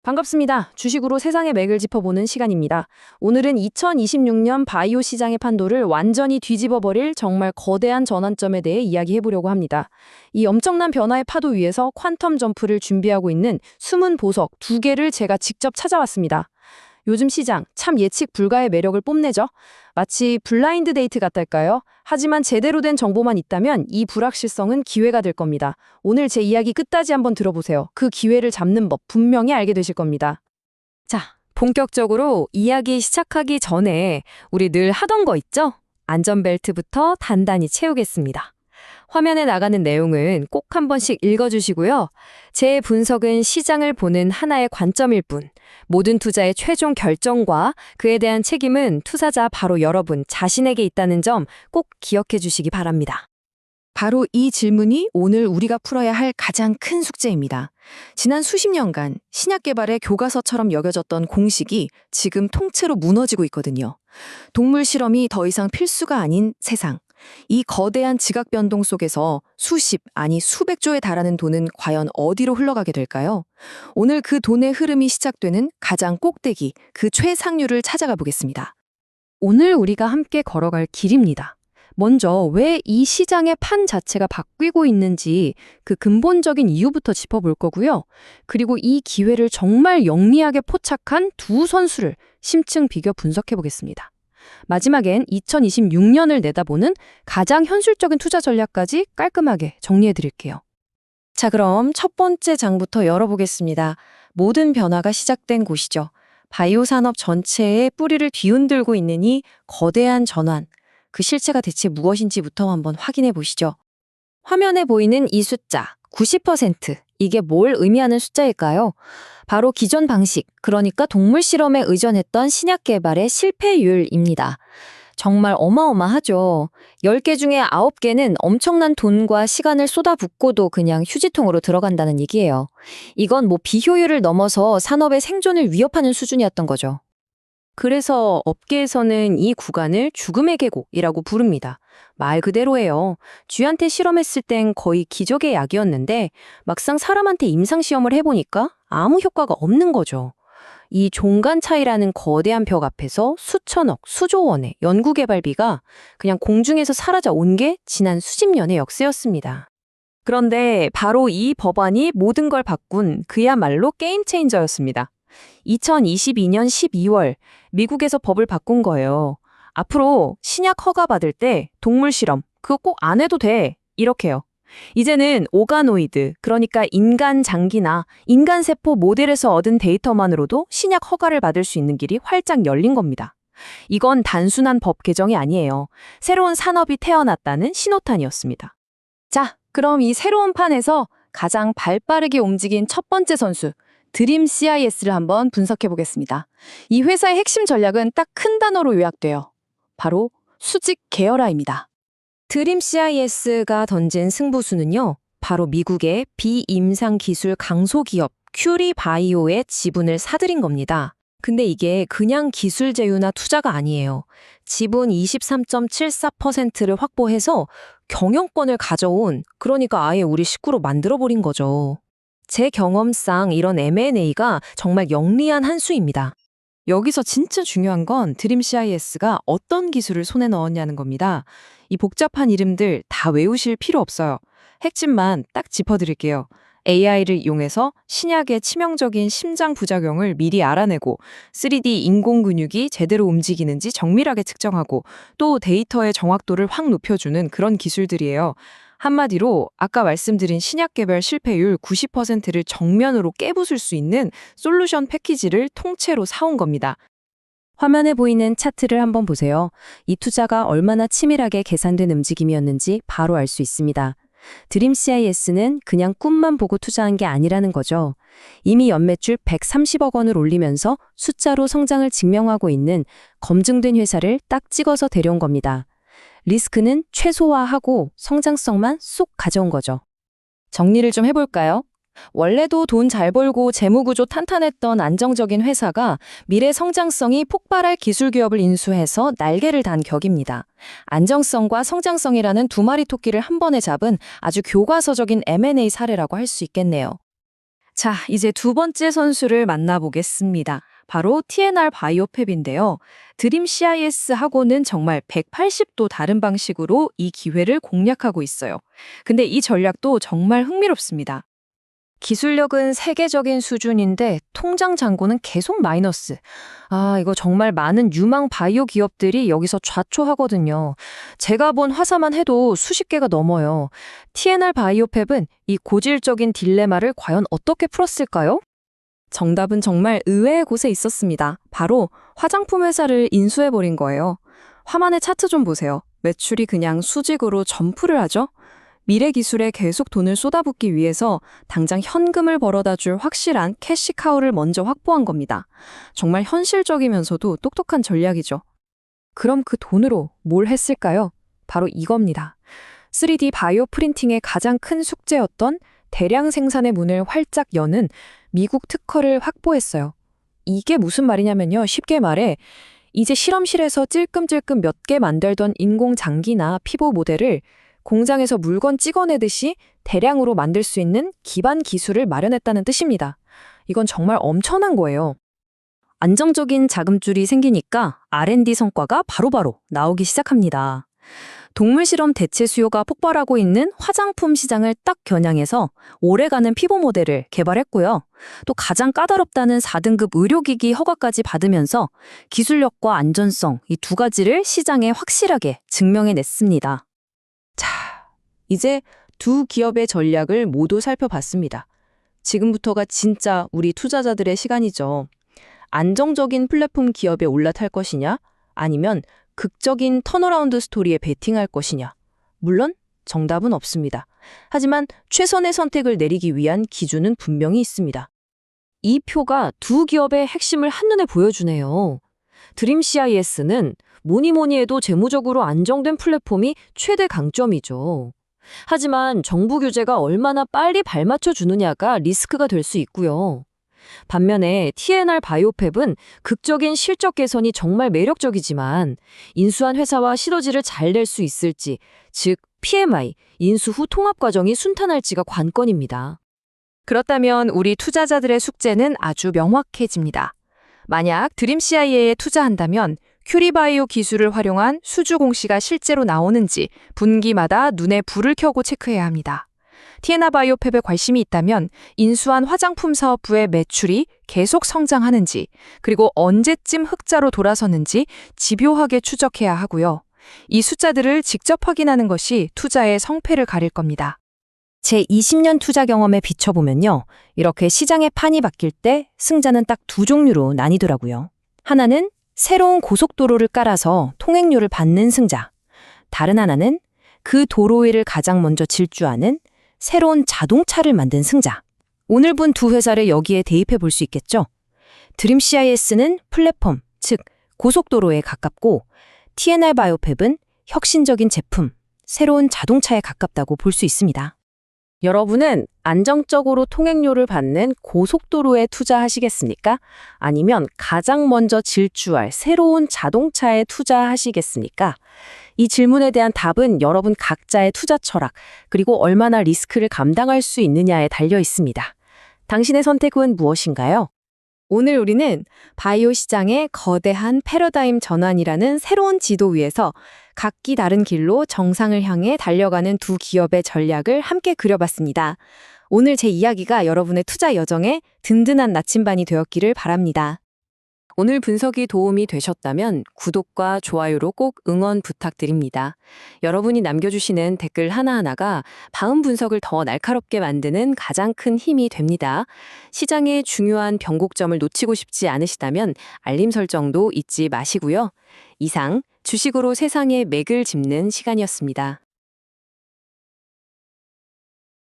반갑습니다. 주식으로 세상의 맥을 짚어보는 시간입니다. 오늘은 2026년 바이오 시장의 판도를 완전히 뒤집어버릴 정말 거대한 전환점에 대해 이야기해보려고 합니다. 이 엄청난 변화의 파도 위에서 퀀텀 점프를 준비하고 있는 숨은 보석 2개를 제가 직접 찾아왔습니다. 요즘 시장 참 예측 불가의 매력을 뽐내죠. 마치 블라인드 데이트 같달까요? 하지만 제대로 된 정보만 있다면 이 불확실성은 기회가 될 겁니다. 오늘 제 이야기 끝까지 한번 들어보세요. 그 기회를 잡는 법 분명히 알게 되실 겁니다. 자, 본격적으로 이야기 시작하기 전에 우리 늘 하던 거 있죠? 안전벨트부터 단단히 채우겠습니다. 화면에 나가는 내용은 꼭 한 번씩 읽어주시고요. 제 분석은 시장을 보는 하나의 관점일 뿐, 모든 투자의 최종 결정과 그에 대한 책임은 투자자 바로 여러분 자신에게 있다는 점 꼭 기억해 주시기 바랍니다. 바로 이 질문이 오늘 우리가 풀어야 할 가장 큰 숙제입니다. 지난 수십 년간 신약 개발의 교과서처럼 여겨졌던 공식이 지금 통째로 무너지고 있거든요. 동물 실험이 더 이상 필수가 아닌 세상. 이 거대한 지각 변동 속에서 수십, 아니 수백조에 달하는 돈은 과연 어디로 흘러가게 될까요? 오늘 그 돈의 흐름이 시작되는 가장 꼭대기, 그 최상류를 찾아가 보겠습니다. 오늘 우리가 함께 걸어갈 길입니다. 먼저 왜 이 시장의 판 자체가 바뀌고 있는지 그 근본적인 이유부터 짚어볼 거고요. 그리고 이 기회를 정말 영리하게 포착한 두 선수를 심층 비교 분석해 보겠습니다. 마지막엔 2026년을 내다보는 가장 현실적인 투자 전략까지 깔끔하게 정리해 드릴게요. 자, 그럼 첫 번째 장부터 열어보겠습니다. 모든 변화가 시작된 곳이죠. 바이오 산업 전체의 뿌리를 뒤흔들고 있는 이 거대한 전환. 그 실체가 대체 무엇인지부터 한번 확인해 보시죠. 화면에 보이는 이 숫자, 90%. 이게 뭘 의미하는 숫자일까요? 바로 기존 방식, 그러니까 동물 실험에 의존했던 신약 개발의 실패율입니다. 정말 어마어마하죠. 10개 중에 9개는 엄청난 돈과 시간을 쏟아붓고도 그냥 휴지통으로 들어간다는 얘기예요. 이건 뭐 비효율을 넘어서 산업의 생존을 위협하는 수준이었던 거죠. 그래서 업계에서는 이 구간을 죽음의 계곡이라고 부릅니다. 말 그대로예요. 쥐한테 실험했을 땐 거의 기적의 약이었는데 막상 사람한테 임상시험을 해보니까 아무 효과가 없는 거죠. 이 종간 차이라는 거대한 벽 앞에서 수천억, 수조 원의 연구개발비가 그냥 공중에서 사라져 온 게 지난 수십 년의 역사였습니다. 그런데 바로 이 법안이 모든 걸 바꾼 그야말로 게임 체인저였습니다. 2022년 12월 미국에서 법을 바꾼 거예요. 앞으로 신약 허가받을 때 동물 실험 그거 꼭 안 해도 돼. 이렇게요. 이제는 오가노이드, 그러니까 인간 장기나 인간 세포 모델에서 얻은 데이터만으로도 신약 허가를 받을 수 있는 길이 활짝 열린 겁니다. 이건 단순한 법 개정이 아니에요. 새로운 산업이 태어났다는 신호탄이었습니다. 자, 그럼 이 새로운 판에서 가장 발빠르게 움직인 첫 번째 선수, 드림 CIS를 한번 분석해 보겠습니다. 이 회사의 핵심 전략은 딱 큰 단어로 요약돼요. 바로 수직 계열화입니다. 드림 CIS가 던진 승부수는요, 바로 미국의 비임상 기술 강소 기업 큐리 바이오의 지분을 사들인 겁니다. 근데 이게 그냥 기술 제휴나 투자가 아니에요. 지분 23.74%를 확보해서 경영권을 가져온, 그러니까 아예 우리 식구로 만들어버린 거죠. 제 경험상 이런 M&A가 정말 영리한 한 수입니다. 여기서 진짜 중요한 건 드림 CIS가 어떤 기술을 손에 넣었냐는 겁니다. 이 복잡한 이름들 다 외우실 필요 없어요. 핵심만 딱 짚어드릴게요. AI를 이용해서 신약의 치명적인 심장 부작용을 미리 알아내고 3D 인공 근육이 제대로 움직이는지 정밀하게 측정하고 또 데이터의 정확도를 확 높여주는 그런 기술들이에요. 한마디로 아까 말씀드린 신약 개발 실패율 90%를 정면으로 깨부술 수 있는 솔루션 패키지를 통째로 사온 겁니다. 화면에 보이는 차트를 한번 보세요. 이 투자가 얼마나 치밀하게 계산된 움직임이었는지 바로 알 수 있습니다. 드림 CIS는 그냥 꿈만 보고 투자한 게 아니라는 거죠. 이미 연매출 130억 원을 올리면서 숫자로 성장을 증명하고 있는 검증된 회사를 딱 찍어서 데려온 겁니다. 리스크는 최소화하고 성장성만 쏙 가져온 거죠. 정리를 좀 해볼까요? 원래도 돈 잘 벌고 재무구조 탄탄했던 안정적인 회사가 미래 성장성이 폭발할 기술 기업을 인수해서 날개를 단 격입니다. 안정성과 성장성이라는 두 마리 토끼를 한 번에 잡은 아주 교과서적인 M&A 사례라고 할 수 있겠네요. 자, 이제 두 번째 선수를 만나보겠습니다. 바로 TNR 바이오팹인데요. 드림 CIS하고는 정말 180도 다른 방식으로 이 기회를 공략하고 있어요. 근데 이 전략도 정말 흥미롭습니다. 기술력은 세계적인 수준인데 통장 잔고는 계속 마이너스. 이거 정말 많은 유망 바이오 기업들이 여기서 좌초하거든요. 제가 본 화사만 해도 수십 개가 넘어요. TNR 바이오팹은 이 고질적인 딜레마를 과연 어떻게 풀었을까요? 정답은 정말 의외의 곳에 있었습니다. 바로 화장품 회사를 인수해버린 거예요. 화만의 차트 좀 보세요. 매출이 그냥 수직으로 점프를 하죠? 미래 기술에 계속 돈을 쏟아붓기 위해서 당장 현금을 벌어다 줄 확실한 캐시카우를 먼저 확보한 겁니다. 정말 현실적이면서도 똑똑한 전략이죠. 그럼 그 돈으로 뭘 했을까요? 바로 이겁니다. 3D 바이오 프린팅의 가장 큰 숙제였던 대량 생산의 문을 활짝 여는 미국 특허를 확보했어요. 이게 무슨 말이냐면요. 쉽게 말해 이제 실험실에서 찔끔찔끔 몇 개 만들던 인공 장기나 피부 모델을 공장에서 물건 찍어내듯이 대량으로 만들 수 있는 기반 기술을 마련했다는 뜻입니다. 이건 정말 엄청난 거예요. 안정적인 자금줄이 생기니까 R&D 성과가 바로바로 나오기 시작합니다. 동물 실험 대체 수요가 폭발하고 있는 화장품 시장을 딱 겨냥해서 오래가는 피부 모델을 개발했고요. 또 가장 까다롭다는 4등급 의료기기 허가까지 받으면서 기술력과 안전성 이 두 가지를 시장에 확실하게 증명해냈습니다. 자, 이제 두 기업의 전략을 모두 살펴봤습니다. 지금부터가 진짜 우리 투자자들의 시간이죠. 안정적인 플랫폼 기업에 올라탈 것이냐? 아니면 극적인 턴어라운드 스토리에 베팅할 것이냐? 물론 정답은 없습니다. 하지만 최선의 선택을 내리기 위한 기준은 분명히 있습니다. 이 표가 두 기업의 핵심을 한눈에 보여주네요. 드림 CIS는 뭐니 해도 재무적으로 안정된 플랫폼이 최대 강점이죠. 하지만 정부 규제가 얼마나 빨리 발맞춰 주느냐가 리스크가 될 수 있고요. 반면에 TNR 바이오팹은 극적인 실적 개선이 정말 매력적이지만 인수한 회사와 시너지를 잘 낼 수 있을지, 즉 PMI, 인수 후 통합 과정이 순탄할지가 관건입니다. 그렇다면 우리 투자자들의 숙제는 아주 명확해집니다. 만약 드림 CIA에 투자한다면 큐리바이오 기술을 활용한 수주 공시가 실제로 나오는지 분기마다 눈에 불을 켜고 체크해야 합니다. TNR 바이오팹에 관심이 있다면 인수한 화장품 사업부의 매출이 계속 성장하는지, 그리고 언제쯤 흑자로 돌아서는지 집요하게 추적해야 하고요. 이 숫자들을 직접 확인하는 것이 투자의 성패를 가릴 겁니다. 제 20년 투자 경험에 비춰보면요. 이렇게 시장의 판이 바뀔 때 승자는 딱 두 종류로 나뉘더라고요. 하나는 새로운 고속도로를 깔아서 통행료를 받는 승자. 다른 하나는 그 도로 위를 가장 먼저 질주하는 새로운 자동차를 만든 승자. 오늘 본 두 회사를 여기에 대입해 볼 수 있겠죠? 드림 CIS는 플랫폼, 즉 고속도로에 가깝고 TNR 바이오팹은 혁신적인 제품, 새로운 자동차에 가깝다고 볼 수 있습니다. 여러분은 안정적으로 통행료를 받는 고속도로에 투자하시겠습니까? 아니면 가장 먼저 질주할 새로운 자동차에 투자하시겠습니까? 이 질문에 대한 답은 여러분 각자의 투자 철학, 그리고 얼마나 리스크를 감당할 수 있느냐에 달려 있습니다. 당신의 선택은 무엇인가요? 오늘 우리는 바이오 시장의 거대한 패러다임 전환이라는 새로운 지도 위에서 각기 다른 길로 정상을 향해 달려가는 두 기업의 전략을 함께 그려봤습니다. 오늘 제 이야기가 여러분의 투자 여정에 든든한 나침반이 되었기를 바랍니다. 오늘 분석이 도움이 되셨다면 구독과 좋아요로 꼭 응원 부탁드립니다. 여러분이 남겨주시는 댓글 하나하나가 다음 분석을 더 날카롭게 만드는 가장 큰 힘이 됩니다. 시장의 중요한 변곡점을 놓치고 싶지 않으시다면 알림 설정도 잊지 마시고요. 이상 주식으로 세상의 맥을 짚는 시간이었습니다.